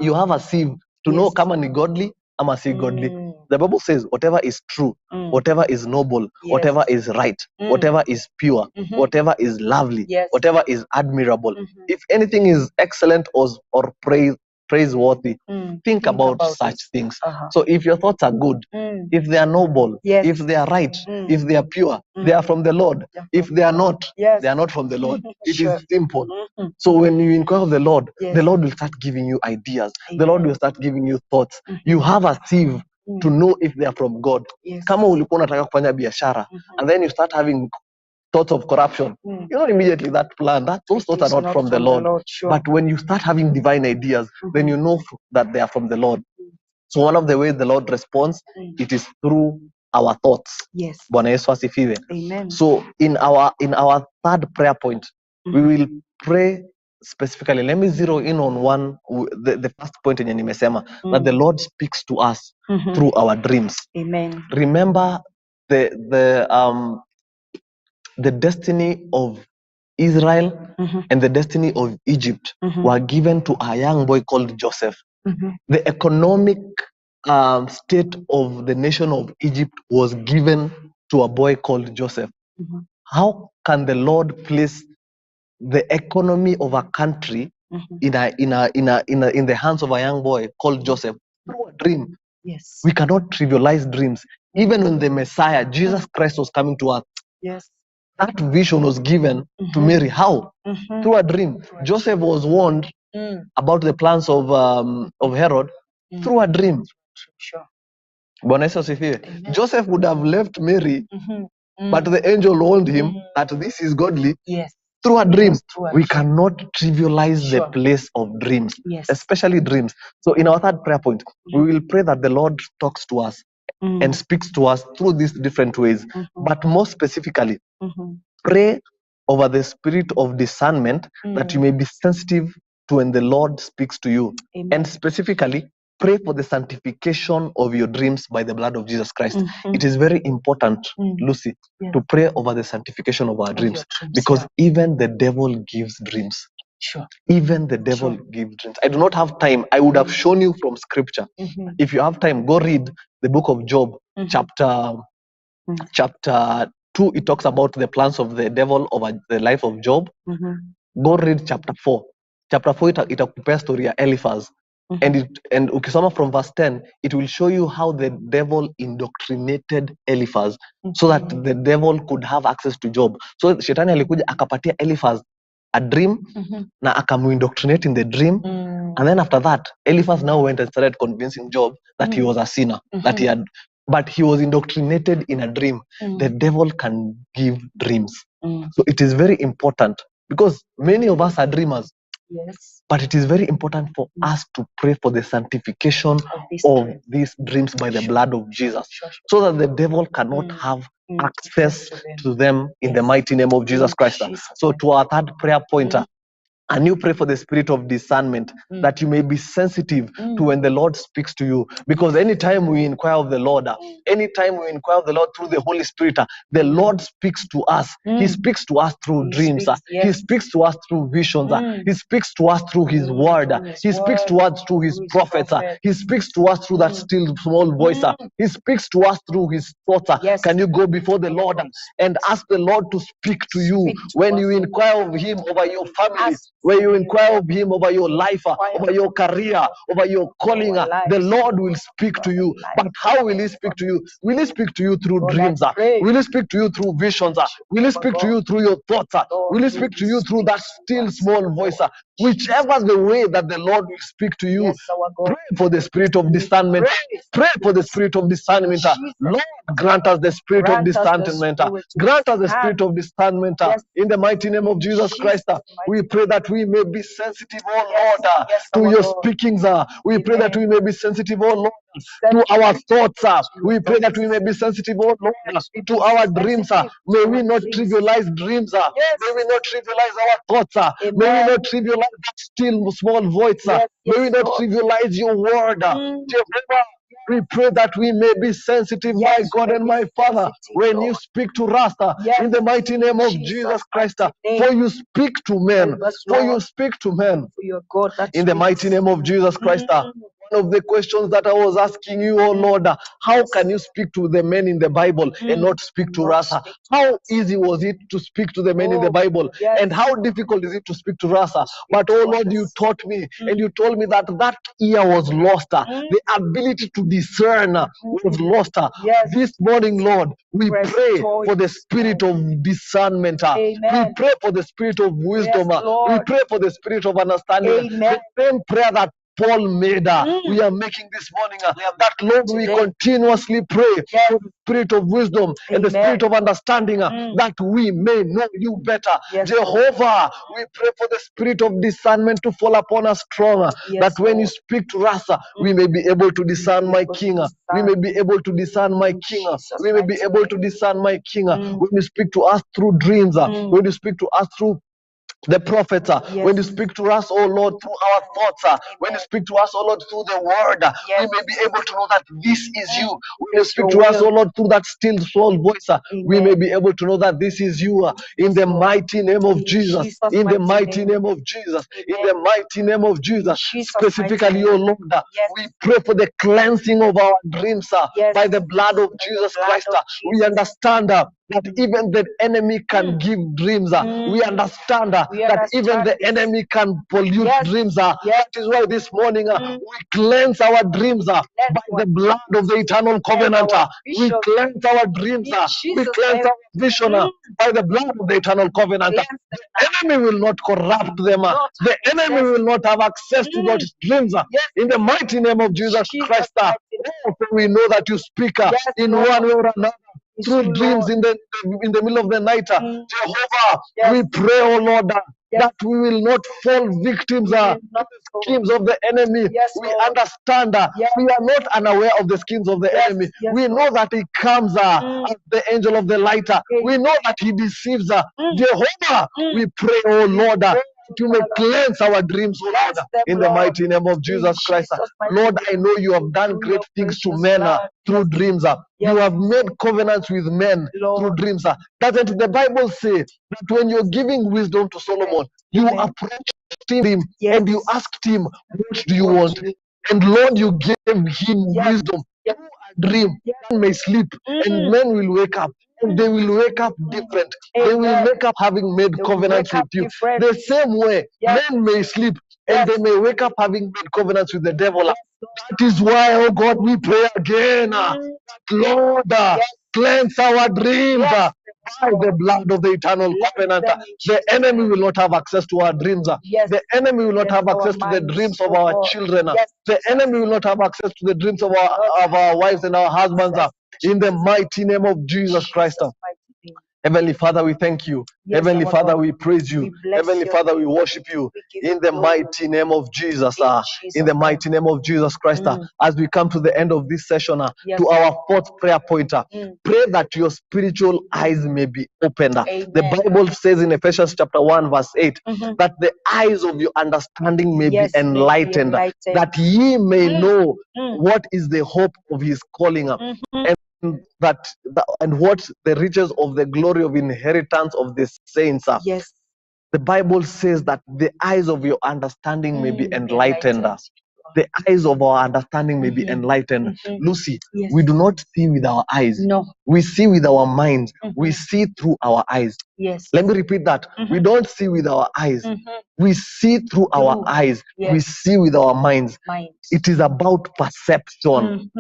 you have a sieve to know kama ni godly ama si godly. The Bible says whatever is true, whatever is noble, whatever is right, whatever is pure, whatever is lovely, whatever is admirable, if anything is excellent or praiseworthy, think about such things. So if your thoughts are good, if they are noble, if they are right, if they are pure, they are from the Lord. If they are not, they are not from the Lord. It is simple. So when you inquire of the Lord will start giving you ideas. The Lord will start giving you thoughts. You have a sieve to know if they are from God. Kama ulikuwa unataka kufanya biashara and then you start having thoughts of corruption, you know immediately that those thoughts are not from the Lord. But when you start having divine ideas, then you know that they are from the Lord. So one of the ways the Lord responds, it is through our thoughts. Bwana Yesu asifiwe. Amen. So in our third prayer point, we will pray specifically. Let me zero in on the first point yenye nimesema, that the Lord speaks to us through our dreams. Amen. Remember the destiny of Israel and the destiny of Egypt were given to a young boy called Joseph. The economic state of the nation of Egypt was given to a boy called Joseph. How can the Lord place the economy of a country in the hands of a young boy called Joseph through a dream? Yes. We cannot trivialize dreams. Even when the Messiah, Jesus Christ, was coming to earth, that vision was given to Mary. How? Through a dream. Joseph was warned about the plans of Herod through a dream. Bwana Yesu asifiwe. Joseph would have left Mary, but the angel warned him that this is godly. Through a dream. We cannot trivialize the place of dreams, especially dreams. So in our third prayer point, we will pray that the Lord talks to us and speaks to us through these different ways. But more specifically, pray over the spirit of discernment, that you may be sensitive to when the Lord speaks to you. Amen. And specifically, pray for the sanctification of your dreams by the blood of Jesus Christ. It is very important, Lucy, to pray over the sanctification of our dreams, because even the devil gives dreams. Even the devil gives dreams. I do not have time. I would have shown you from scripture. If you have time, go read the book of Job, chapter 2. It talks about the plans of the devil over the life of Job. Go read chapter 4. Chapter 4 itakupea story ya Eliphaz. And ukisoma from verse 10, it will show you how the devil indoctrinated Eliphaz so that the devil could have access to Job. So shetani alikuja akapatia Eliphaz a dream na akamuindoctrinate in the dream. And then after that, Eliphaz now went and started convincing Job that he was a sinner, but he was indoctrinated in a dream. The devil can give dreams. So it is very important, because many of us are dreamers. But it is very important for us to pray for the sanctification of these dreams by the blood of Jesus, so that the devil cannot have access to them in the mighty name of Jesus Christ. So to our third prayer pointer, and you pray for the spirit of discernment, that you may be sensitive to when the Lord speaks to you. Because anytime we inquire of the Lord, through the Holy Spirit, the Lord speaks to us. He speaks to us through dreams. He speaks to us through visions. He speaks to us through His word. He speaks to us through His prophets. He speaks to us through that still small voice. He speaks to us through His thoughts. Can you go before the Lord and ask the Lord to speak to you when you inquire of Him over your family? When you inquire of Him over your life, over your career, over your calling, the Lord will speak to you. But how will He speak to you? Will He speak to you through dreams? Will He speak to you through visions? Will He speak to you through your thoughts? Will He speak to you through that still small voice? Whichever the way that the Lord will speak to you, Yes, our God. pray for the spirit of discernment. Pray for the spirit of discernment. Lord, grant us the spirit of discernment. Grant us the spirit of discernment. In the mighty name of Jesus Christ, we pray that we may be sensitive, oh Lord, to your speakings. We pray that we may be sensitive, oh Lord, to our thoughts. We pray that we may be sensitive, oh Lord, to our dreams. May we not trivialize dreams. May we not trivialize our thoughts. May we not trivialize that still small voice. May we not trivialize your word. Jehovah, we pray that we may be sensitive, my God and my Father, when you speak to us, in the mighty name of Jesus Christ. For you speak to men. For you speak to men. In the mighty name of Jesus Christ. One of the questions that I was asking you, oh Lord, how can you speak to the men in the Bible and not speak to us? How easy was it to speak to the men in the Bible? And how difficult is it to speak to us? But oh Lord, you taught me and you told me that that ear was lost. The ability to discern was lost. This morning, Lord, we pray for the spirit of discernment. We pray for the spirit of wisdom. We pray for the spirit of understanding. The same prayer that Paul made, we are making this morning, that Lord, we continuously pray for the spirit of wisdom and the spirit of understanding, that we may know you better. Jehovah, we pray for the spirit of discernment to fall upon us strong, that when you speak to us, we may be able to discern my King. We may be able to discern my King. We may be able to discern my King. When you speak to us through dreams, when you speak to us through the prophets, when you speak to us, oh Lord, through our thoughts, when you speak to us, oh Lord, through the word, we may be able to know that this is you. When you speak to us, oh Lord, through that still small voice, we may be able to know that this is you. In the mighty name of Jesus, in the mighty name of Jesus, in the mighty name of Jesus, specifically, oh Lord, we pray for the cleansing of our dreams by the blood of Jesus Christ. We understand that even the enemy can give dreams. We understand that even the enemy can pollute dreams. That is why this morning we cleanse our dreams by the blood of the eternal covenant. We cleanse our dreams. We cleanse our vision by the blood of the eternal covenant. The enemy will not corrupt them. The enemy will not have access to those dreams. In the mighty name of Jesus Christ, we know that you speak in one way or another through dreams in the middle of the night. Jehovah, we pray, oh Lord, that we will not fall victims to the schemes of the enemy. We understand we are not unaware of the schemes of the enemy. We know that he comes as the angel of the light. We know that he deceives. Jehovah, we pray, oh Lord, you may cleanse our dreams, oh Lord, in the mighty name of Jesus Christ. Lord, I know you have done great things to men through dreams. You have made covenants with men through dreams. Doesn't the Bible say that when you're giving wisdom to Solomon, you approached him and you asked him, what do you want? And Lord, you gave him wisdom through a dream. Men may sleep and men will wake up. And they will wake up different. They will wake up having made covenants with you. The same way, men may sleep and they may wake up having made covenants with the devil. That is why, oh God, we pray again. Lord, cleanse our dreams by the blood of the eternal covenant. The enemy will not have access to our dreams. The enemy will not have access to the dreams of our children. The enemy will not have access to the dreams of our wives and our husbands. In the mighty name of Jesus Christ. Heavenly Father, we thank you. Heavenly Father, we praise you. Heavenly Father, we worship you. In the mighty name of Jesus. In the mighty name of Jesus Christ. As we come to the end of this session, to our fourth prayer point, pray that your spiritual eyes may be opened. The Bible says in Ephesians chapter 1 verse 8 that the eyes of your understanding may be enlightened, that ye may know what is the hope of his calling, and what the riches of the glory of inheritance of the saints are. The Bible says that the eyes of your understanding may be enlightened. The eyes of our understanding may be enlightened. Lucy, we do not see with our eyes. We see with our minds. We see through our eyes. Let me repeat that. We don't see with our eyes. We see through our eyes. We see with our minds. It is about perception.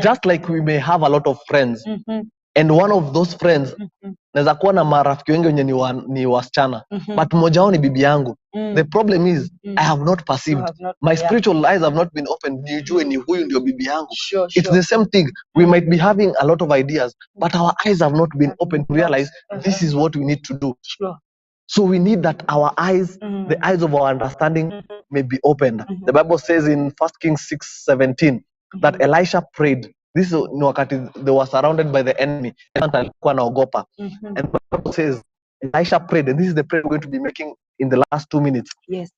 Just like we may have a lot of friends, and one of those friends naweza kuwa na marafiki wengi wenye ni wasichana but mmoja wao ni bibi yangu. The problem is I have not perceived, my spiritual eyes have not been opened nijue ni huyu ndio bibi yangu. It's the same thing, we might be having a lot of ideas but our eyes have not been opened to realize this is what we need to do. So we need that our eyes, the eyes of our understanding may be opened. The Bible says in 1 Kings 6:17 that Elisha prayed. This is wakati they were surrounded by the enemy. And the Bible says Elisha prayed, and this is the prayer we're going to be making in the last 2 minutes.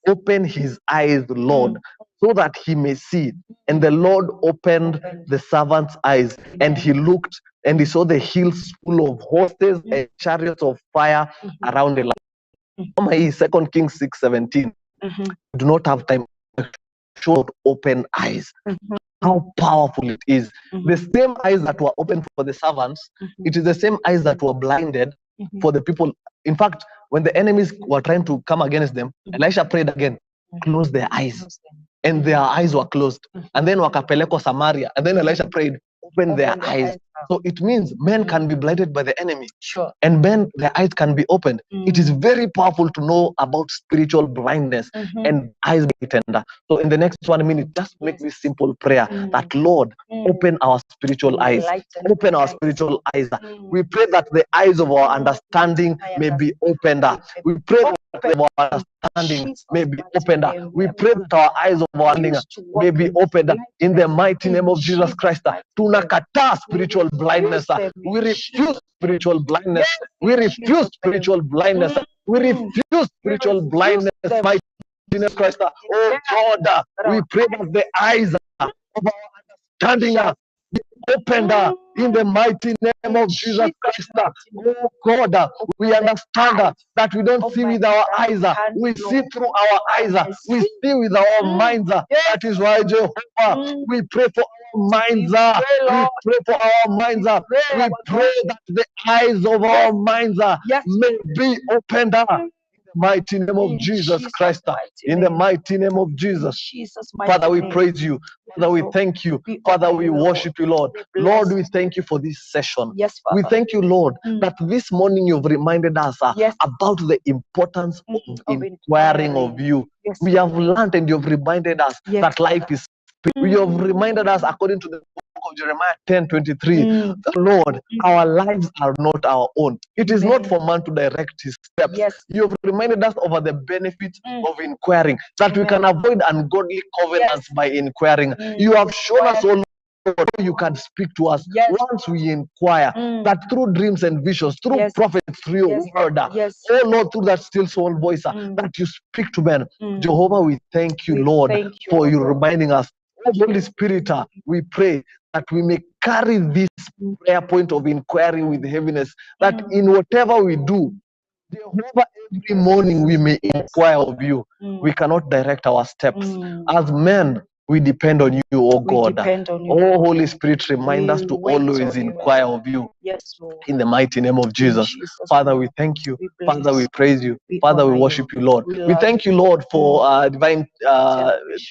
Open his eyes, Lord, so that he may see. And the Lord opened the servant's eyes, and he looked, and he saw the hills full of horses and chariots of fire around the land. 2 Kings 6:17. Do not have time to show open eyes. How powerful it is. The same eyes that were open for the servants, it is the same eyes that were blinded for the people. In fact, when the enemies were trying to come against them, Elisha prayed again, close their eyes. And their eyes were closed. And then wakapeleko Samaria. And then Elisha prayed, open their eyes. So it means men can be blinded by the enemy. And men, their eyes can be opened. It is very powerful to know about spiritual blindness and eyes being tender. So in the next 1 minute, just make this simple prayer that Lord, open our spiritual eyes. Open our spiritual eyes. We pray that the eyes of our understanding may be opened. We pray that our understanding may be opened. We pray that our eyes of our understanding may be opened in the mighty name of Jesus Christ. Tunakataa spiritual blindness. We refuse spiritual blindness. We refuse spiritual blindness. We refuse spiritual blindness. Mighty name of Christ. Oh God, we pray that the eyes of our understanding be opened in the mighty name of Jesus Christ. Oh God, we understand that we don't see with our eyes, we see through our eyes, we see with our minds. That is why, Jehovah, we pray for our minds. We pray for our minds. We pray that the eyes of our minds may be opened. Mighty name of Jesus Christ, in the mighty name of Jesus. Father, we praise you. Father, we thank you. Father, we worship you, Lord. Lord, we thank you for this session. We thank you, Lord, that this morning you've reminded us about the importance of inquiring of you. We have learned and you've reminded us that life is spirit. You have reminded us according to the book of Jeremiah 10:23, Lord, our lives are not our own. It is not for man to direct his steps. You have reminded us of the benefits of inquiring, that we can avoid ungodly covenants by inquiring. You have shown us, oh Lord, you can speak to us once we inquire, that through dreams and visions, through prophets, through your word, oh Lord, through that still small voice, that you speak to men. Jehovah, we thank you, Lord, for you reminding us. Oh, Holy Spirit, we pray that we may carry this prayer point of inquiry with heaviness, that in whatever we do, Jehovah, every morning we may inquire of you. We cannot direct our steps. As men, we depend on you, oh God. Oh, Holy Spirit, remind us to always inquire of you. In the mighty name of Jesus. Father, we thank you. Father, we praise you. Father, we worship you, Lord. We thank you, Lord, for divine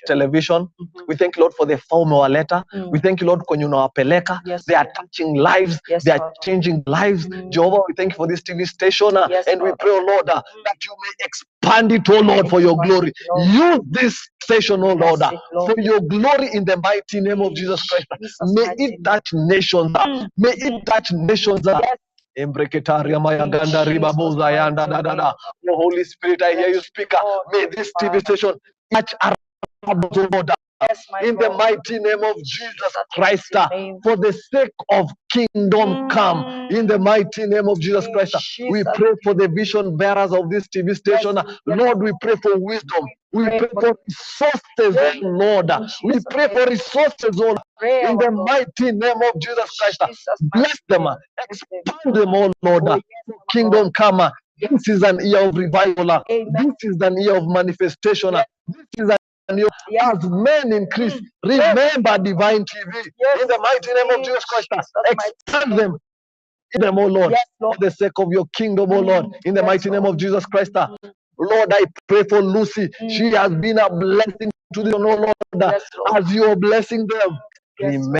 television. We thank you, Lord, for the Faume wa Leta. We thank you, Lord, kwenye unawapeleka. They are touching lives. They are changing lives. Jehovah, we thank you for this TV station. And we pray, oh Lord, that you may expand it, oh Lord, for your glory. Use this station, oh Lord, for your glory in the mighty name of Jesus Christ. May it touch nations. May it touch nations. Embreketaria maya ganda riba boza yanda da da da. Oh Holy Spirit, I hear you speak. May this TV station touch our Lord. In the mighty name of Jesus Christ, for the sake of kingdom come, in the mighty name of Jesus Christ, we pray for the vision bearers of this TV station. Lord, we pray for wisdom. We pray for resources, Lord. We pray for resources, Lord. In the mighty name of Jesus Christ, bless them, expand them, oh Lord. Kingdom come. This is an year of revival. This is an year of manifestation. This is as men increase, remember Divine TV. In the mighty name of Jesus Christ, expand them. In them, oh Lord, for the sake of your kingdom, oh Lord. In the mighty name of Jesus Christ, Lord, I pray for Lucy. She has been a blessing to them, oh Lord. As you are blessing them, remember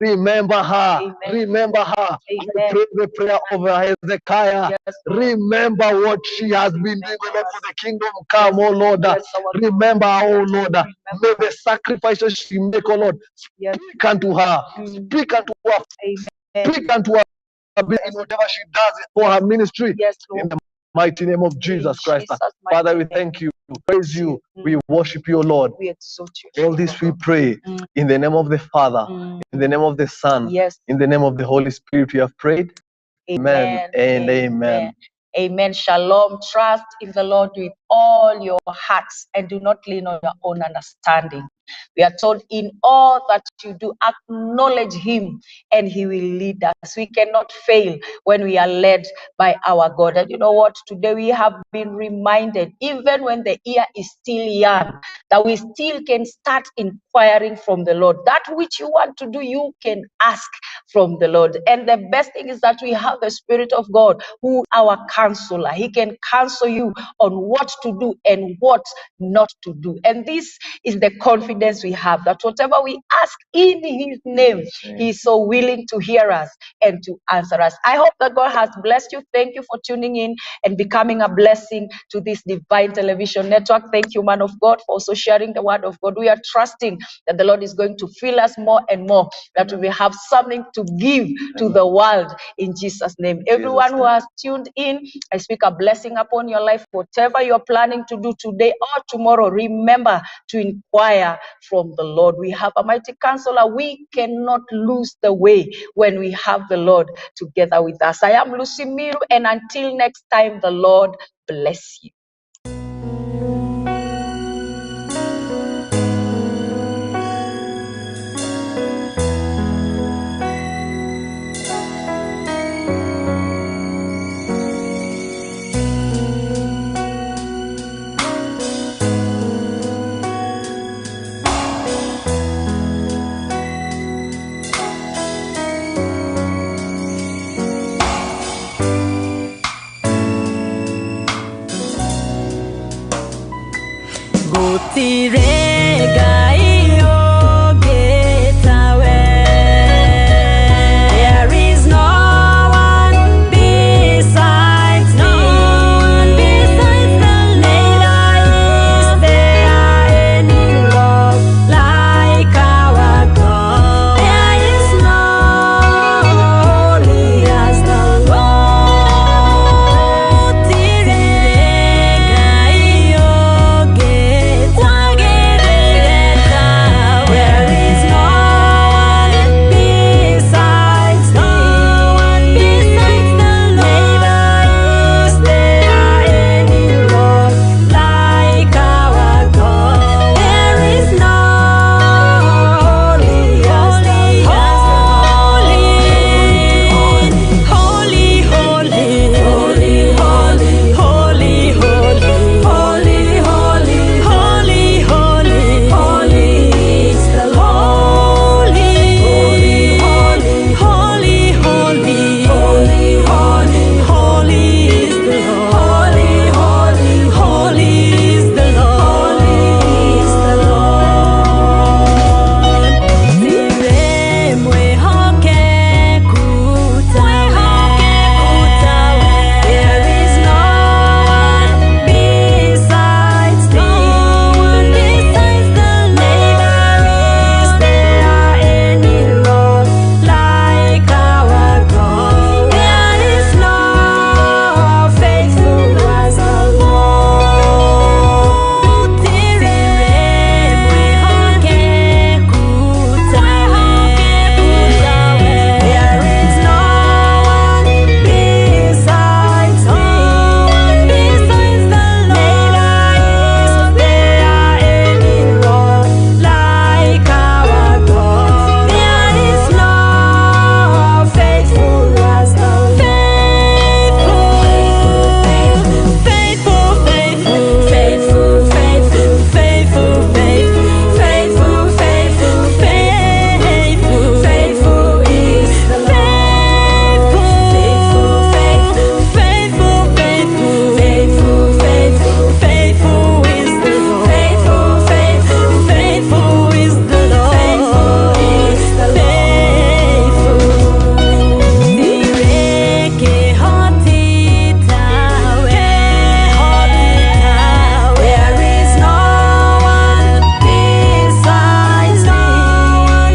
Remember her. Amen. Remember her. I Amen. pray the prayer over Hezekiah. Yes, Lord. Remember what she has been doing, O Lord, for the kingdom come, oh Lord. Yes, our God. Remember her, oh Lord. Remember May the sacrifices she make, oh Lord, Yes. speak unto her. Speak unto her. Amen. Speak unto her in whatever she does for her ministry. Yes, In Lord. the mighty name of Jesus Christ. Jesus' mighty Father, we name. thank you. We praise you. We worship you, O Lord. We exalt you. All this we pray in the name of the Father, in the name of the Son, Yes. in the name of the Holy Spirit. We have prayed. Amen and amen. Amen. Shalom. Trust in the Lord with all your hearts and do not lean on your own understanding. We are told in all that you do, acknowledge him and he will lead us. We cannot fail when we are led by our God. And you know what? Today we have been reminded, even when the ear is still young, that we still can start inquiring from the Lord. That which you want to do, you can ask from the Lord. And the best thing is that we have the Spirit of God, who is our counselor. He can counsel you on what to do and what not to do. And this is the confidence we have, that whatever we ask in his name, he is so willing to hear us and to answer us. I hope that God has blessed you. Thank you for tuning in and becoming a blessing to this divine television network. Thank you, man of God, for also sharing the word of God. We are trusting that the Lord is going to fill us more and more, that we will have something to give to the world in Jesus' name. Everyone who has tuned in, I speak a blessing upon your life. Whatever you're planning to do today or tomorrow, remember to inquire from the Lord. We have a mighty counselor. We cannot lose the way when we have the Lord together with us. I am Lucy Miru, and until next time, the Lord bless you.